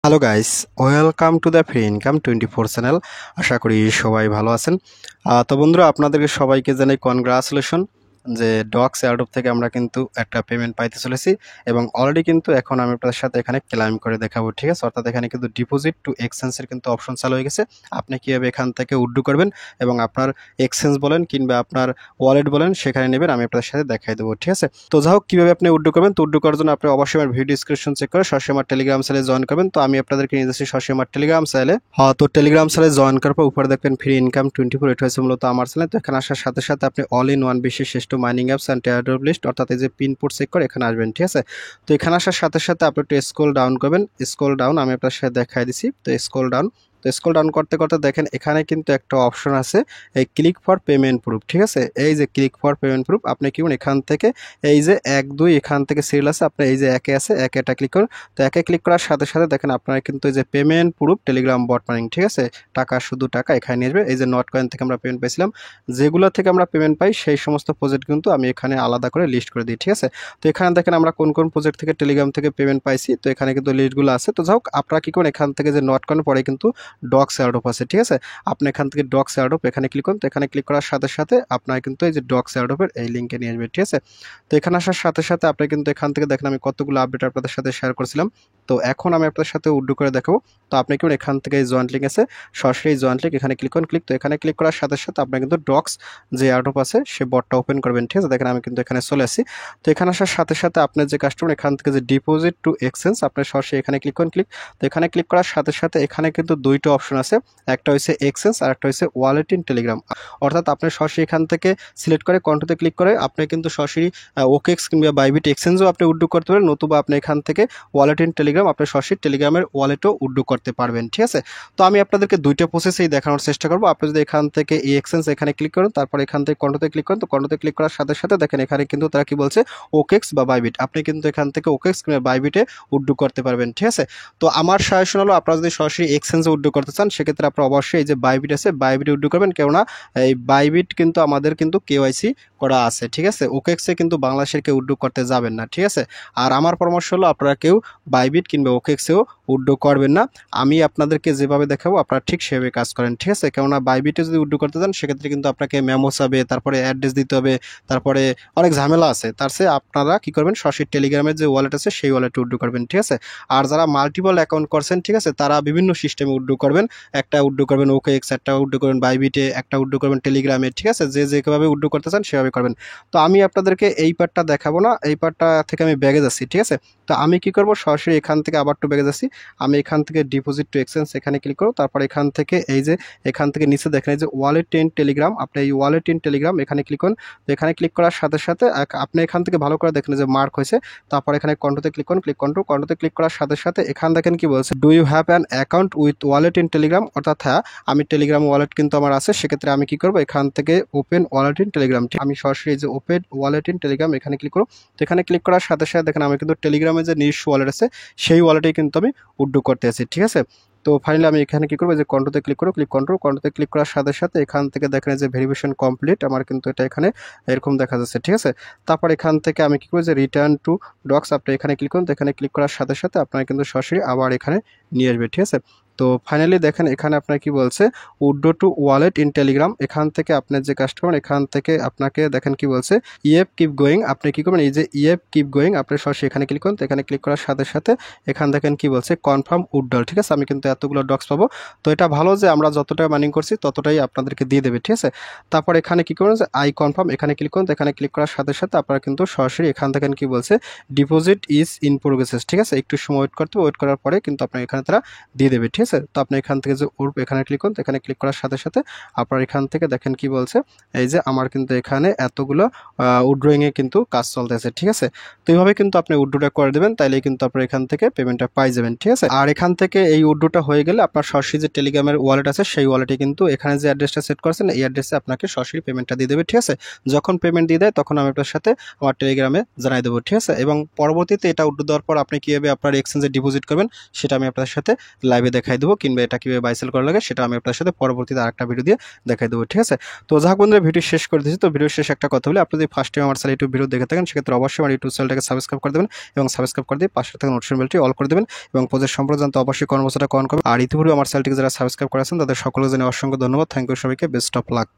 Hello guys, welcome to the free income 24 channel. আশা করি সবাই ভালো আছেন। তো বন্ধুরা, আপনাদেরকে সবাইকে জানাই কনগ্রাচুলেশন যে ডক্স এয়ারড্রপ থেকে আমরা কিন্তু একটা পেমেন্ট পাইতে চলেছি এবং অলরেডি কিন্তু এখন আমি আপনাদের সাথে এখানে ক্লাইম করে দেখাবো, ঠিক আছে। অর্থাৎ এখানে কিন্তু ডিপোজিট টু এক্সচেঞ্জের কিন্তু অপশন চালু হয়ে গেছে। আপনি কীভাবে এখান থেকে উইথড্র করবেন এবং আপনার এক্সচেঞ্জ বলেন কিংবা আপনার ওয়ালেট বলেন সেখানে নেবেন, আমি আপনাদের সাথে দেখাই দেবো, ঠিক আছে। তো যাই হোক, কীভাবে আপনি উইথড্র করবেন, তো উইথড্র করার জন্য আপনি অবশ্যই আমার ভিডিও ডিসক্রিপশন চেক করে সরাসরি আমার টেলিগ্রাম চ্যানেলে জয়েন করবেন। তো আমি আপনাদেরকে নিয়ে যাচ্ছি সরাসরি আমার টেলিগ্রাম চ্যানেলে। তো টেলিগ্রাম চ্যানেলে জয়েন করার পর উপরে দেখবেন ফ্রি ইনকাম 24, এটা হচ্ছে মূলত আমার চ্যানেল। তো এখানে আসার সাথে সাথে আপনি অল ইন ওয়ান বিশ্বের শ্রেষ্ঠ mining apps and airdrop list, অর্থাৎ এই যে পিনপুট চেক করে এখানে আসবেন, ঠিক আছে। তো এখানে আসার সাথে সাথে আপনি একটু স্ক্রল ডাউন করবেন। স্ক্রল ডাউন আমি আপনার সাথে দেখাই দিছি। তো স্ক্রল ডাউন, তো স্ক্রল ডাউন করতে করতে দেখেন এখানে কিন্তু একটা অপশন আছে, এই ক্লিক ফর পেমেন্ট প্রুফ, ঠিক আছে। এই যে ক্লিক ফর পেমেন্ট প্রুফ, আপনি কি করুন, এখান থেকে এই যে 1, 2 এখান থেকে সিরিয়াল আছে, আপনি এই যে একে আছে, একে এটা ক্লিক করুন। তো একে ক্লিক করার সাথে সাথে দেখেন আপনারা কিন্তু এই যে payment proof Telegram bot mining, ঠিক আছে। টাকা, শুধু টাকা এখানে নিয়ে আসবে। এই যে নট কয়েন থেকে আমরা পেমেন্ট পাইছিলাম, যেগুলো থেকে আমরা পেমেন্ট পাই সেই সমস্ত প্রজেক্ট কিন্তু আমি এখানে আলাদা করে লিস্ট করে দিই, ঠিক আছে। তো এখানে দেখেন আমরা কোন কোন প্রজেক্ট থেকে টেলিগ্রাম থেকে পেমেন্ট পাইছি, তো এখানে কিন্তু লিস্টগুলো আছে। তো যাই হোক, আপনারা কি করেন, এখান থেকে যে নট কয়েন পরে কিন্তু ডক্স এয়ারড্রপ আছে, ঠিক আছে। আপনি এখান থেকে ডক্স এয়ারড্রপ এখানে ক্লিক করুন। তো এখানে ক্লিক করার সাথে সাথে আপনার কিন্তু এই যে ডক্স এয়ারড্রপের এই লিঙ্কে নিয়ে আসবে, ঠিক আছে। তো এখানে আসার সাথে সাথে আপনি কিন্তু এখান থেকে দেখেন আমি কতগুলো আপডেট আপনাদের সাথে শেয়ার করেছিলাম। তো এখন আমি আপনাদের সাথে উইথড্র করে দেখাবো। তো আপনি কি এখান থেকে এই জয়েন্ট লিঙ্ক আছে, সরাসরি জয়েন্ট লিঙ্ক এখানে ক্লিক করুন। তো এখানে ক্লিক করার সাথে সাথে আপনার কিন্তু ডক্স যে এয়ারড্রপ আছে সে বটটা ওপেন করবেন, ঠিক আছে। দেখেন আমি কিন্তু এখানে চলে আসি। তো এখানে আসার সাথে সাথে আপনার যে কাস্টমার এখান থেকে যে ডিপোজিট টু এক্সচেঞ্জ, আপনি সরাসরি এখানে ক্লিক করুন। তো এখানে ক্লিক করার সাথে সাথে এখানে কিন্তু দুইটা অপশন আছে, একটা হচ্ছে এক্সচেঞ্জ আর একটা হচ্ছে ওয়ালেট ইন টেলিগ্রাম। অর্থাৎ আপনি সরাসরি এখান থেকে সিলেক্ট করে কন্ট্রোতে ক্লিক করে আপনি কিন্তু সরাসরি ওকেক্স কিংবা বাইবিট এক্সচেঞ্জও আপনি উইথড্র করতে পারেন, নতুবা আপনি এখান থেকে ওয়ালেট ইন টেলিগ্রাম আপনি সরাসরি টেলিগ্রামের ওয়ালেটও উইথড্র করতে পারবেন, ঠিক আছে। তো আমি আপনাদেরকে দুইটা প্রসেসেই দেখানোর চেষ্টা করবো। আপনি যদি এখান থেকে এই এক্সচেঞ্জ এখানে ক্লিক করেন, তারপর এখান থেকে কন্ট্রোতে ক্লিক করেন, তো কন্ট্রোতে ক্লিক করার সাথে সাথে দেখেন এখানে কিন্তু তারা কি বলছে, ওকেক্স বা বাইবিট, আপনি কিন্তু এখান থেকে ওকেক্স কিংবা বাইবিটে উইথড্র করতে পারবেন, ঠিক আছে। তো আমার সাজেশন হলো, আপনারা যদি সরাসরি এক্সচেঞ্জে উইথড্র করতে চান সেক্ষেত্রে আপনারা অবশ্যই এই যে বাইবিট আছে, বাইবিটে উইথড্র করবেন, কেননা এই বাইবিট কিন্তু আমাদের কিন্তু কেওয়াইসি করা আছে, ঠিক আছে। ওকেক্সে কিন্তু বাংলাদেশের কেউ উইথড্র করতে যাবেন না, ঠিক আছে। আর আমার পরামর্শ হলো আপনারা কেউ বাইবিট কিংবা ওকেক্সেও উইথড্র করবেন না। আমি আপনাদেরকে যেভাবে দেখাবো আপনারা ঠিক সেভাবে কাজ করেন, ঠিক আছে। কেননা বাইবিটে যদি উইথড্র করতে চান সেক্ষেত্রে কিন্তু আপনাকে মেমো চাবে, তারপরে অ্যাড্রেস দিতে হবে, তারপরে অনেক ঝামেলা আছে। তার চেয়ে আপনারা কি করবেন, সরাসরি টেলিগ্রামের যে ওয়ালেট আছে সেই ওয়ালেটে উইথড্র করবেন, ঠিক আছে। আর যারা মাল্টিপল অ্যাকাউন্ট করছেন, ঠিক আছে, তারা বিভিন্ন সিস্টেমে উইথড্র করবেন। একটা উইথড্র করবেন ওকেএক্স, একটা উইথড্র করবেন বাইবিটে, একটা উইথড্র করবেন টেলিগ্রামে, ঠিক আছে। যে যেভাবে উইথড্র করতে চান সেভাবে করবেন। তো আমি আপনাদেরকে এই পার্টটা দেখাবো না, এই পার্টটা থেকে আমি ব্যাগে যাচ্ছি, ঠিক আছে। তো আমি কি করব, সরাসরি এখান থেকে আবার একটু ব্যাগে যাচ্ছি। আমি এখান থেকে ডিপোজিট টু এক্সচেঞ্জ এখানে ক্লিক করব। তারপর এখান থেকে এই যে এখান থেকে নিচে দেখেন এই যে ওয়ালেট ইন টেলিগ্রাম, আপনি এই ওয়ালেট ইন টেলিগ্রাম এখানে ক্লিক করুন। তো এখানে ক্লিক করার সাথে সাথে আপনি এখান থেকে ভালো করে দেখেন যে মার্ক হয়েছে। তারপর এখানে কন্ট্রোতে ক্লিক করুন, কন্ট্রোতে ক্লিক করার সাথে সাথে এখানে দেখেন কি বলছে, do you have an account with wallet in Telegram, অর্থাৎ হ্যাঁ, আমি টেলিগ্রাম ওয়ালেট কিন্তু আমার আছে। সেক্ষেত্রে আমি কি করব, এখান থেকে ওপেন ওয়ালেট ইন টেলিগ্রাম, আমি সরাসরি এই যে ওপেন ওয়ালেট ইন টেলিগ্রাম এখানে ক্লিক করব। তো এখানে ক্লিক করার সাথে সাথে দেখেন আমি কিন্তু টেলিগ্রামে যে নিজস্ব ওয়ালেট আছে সেই ওয়ালেটেই কিন্তু আমি উইথড্র করতে আছি, ঠিক আছে। তো ফাইনালি আমি এখানে কি করবো, যে কন্ট্রোতে ক্লিক করবো, কন্ট্রোতে ক্লিক করার সাথে সাথে এখান থেকে দেখেন যে ভেরিফিকেশন কমপ্লিট, আমার কিন্তু এটা এখানে এরকম দেখা যাচ্ছে, ঠিক আছে। তারপর এখান থেকে আমি কি করবো, যে রিটার্ন টু ডক্স, আপনি এখানে ক্লিক করুন। তো এখানে ক্লিক করার সাথে সাথে আপনার কিন্তু সরাসরি আবার এখানে নিয়ে আসবে, ঠিক আছে। তো ফাইনালি দেখেন এখানে আপনার কি বলছে, withdraw two wallet in Telegram, এখান থেকে আপনার যে কাস্টমার এখান থেকে আপনাকে দেখেন কি বলছে, ইএফ কিপ গোয়িং, আপনি কি করবেন, এই যে ইএফ কিপ গোয়িং আপনি সরাসরি এখানে ক্লিক করুন। তো এখানে ক্লিক করার সাথে সাথে এখান দেখেন কি বলছে, কনফার্ম উইথড্রল, ঠিক আছে। আমি কিন্তু এতগুলো ডক্স পাবো। তো এটা ভালো যে আমরা যতটা মাইনিং করছি ততটাই আপনাদেরকে দিয়ে দেবে, ঠিক আছে। তারপর এখানে কি করুন, যে আই কনফার্ম এখানে ক্লিক করুন। তো এখানে ক্লিক করার সাথে সাথে আপনারা কিন্তু সরাসরি এখান দেখেন কি বলছে, ডিপোজিট ইজ ইন প্রোগ্রেসেস, ঠিক আছে। একটু সময় ওয়েট করতে হবে, ওয়েট করার পরে কিন্তু আপনার এখানে তারা দিয়ে দেবে, ঠিক আছে। তো আপনি এখান থেকে যে এখানে ক্লিক করুন। তো এখানে ক্লিক করার সাথে সাথে আপনার এখান থেকে দেখেন কি বলছে, এই যে আমার কিন্তু এখানে এতগুলো উইথড্রয়িং এ কিন্তু কাজ চলতেছে, ঠিক আছে। তো এইভাবে কিন্তু আপনি উইথড্রটা করে দেবেন, তাইলে কিন্তু আপনার এখান থেকে পেমেন্টটা পাই যাবেন, ঠিক আছে। আর এখান থেকে এই উইথড্রটা হয়ে গেলে আপনার সরাসরি যে টেলিগ্রামের ওয়ালেট আছে সেই ওয়ালেটে কিন্তু এখানে যে অ্যাড্রেসটা সেট করেছেন এই অ্যাড্রেসে আপনাকে সরাসরি পেমেন্টটা দিয়ে দেবে, ঠিক আছে। যখন পেমেন্ট দিয়ে দেয় তখন আমি আপনার সাথে আমার টেলিগ্রামে জানাই দেবো, ঠিক আছে। এবং পরবর্তীতে এটা উইথড্র দেওয়ার পর আপনি কীভাবে আপনার এক্সচেঞ্জে ডিপোজিট করবেন সেটা আমি আপনাদের সাথে লাইভে দেখাই দেখাই দেবো, কিংবা এটা কীভাবে বাই সেল করা লাগে সেটা আমি আপনার সাথে পরবর্তীতে আরেকটা ভিডিও দিয়ে দেখাই দেবো, ঠিক আছে। তো যাক বন্ধুরা, ভিডিও শেষ করে দিয়েছি। তো ভিডিও শেষ একটা কথা বলে, আপনি যদি ফার্স্ট টাইম আমার চ্যানেল ইউটিউব ভিডিও দেখে থাকেন সেক্ষেত্রে অবশ্যই আমার ইউটিউব চ্যানেলটাকে সাবস্ক্রাইব করে দেবেন এবং সাবস্ক্রাইব করে দিয়ে পাশে থাকা নোটিফিকেশন বেলটি অল করে দেবেন এবং প্রজেক্ট সম্পর্কে জানতে অবশ্যই কর্মসূচিটা অন করবেন। আর ইতিপূর্বে আমার চ্যানেলটিকে যারা সাবস্ক্রাইব করেছেন তাদের সকলকে জানাই অসংখ্য ধন্যবাদ। থ্যাংক ইউ সবাইকে, বেস্ট অফ লাক।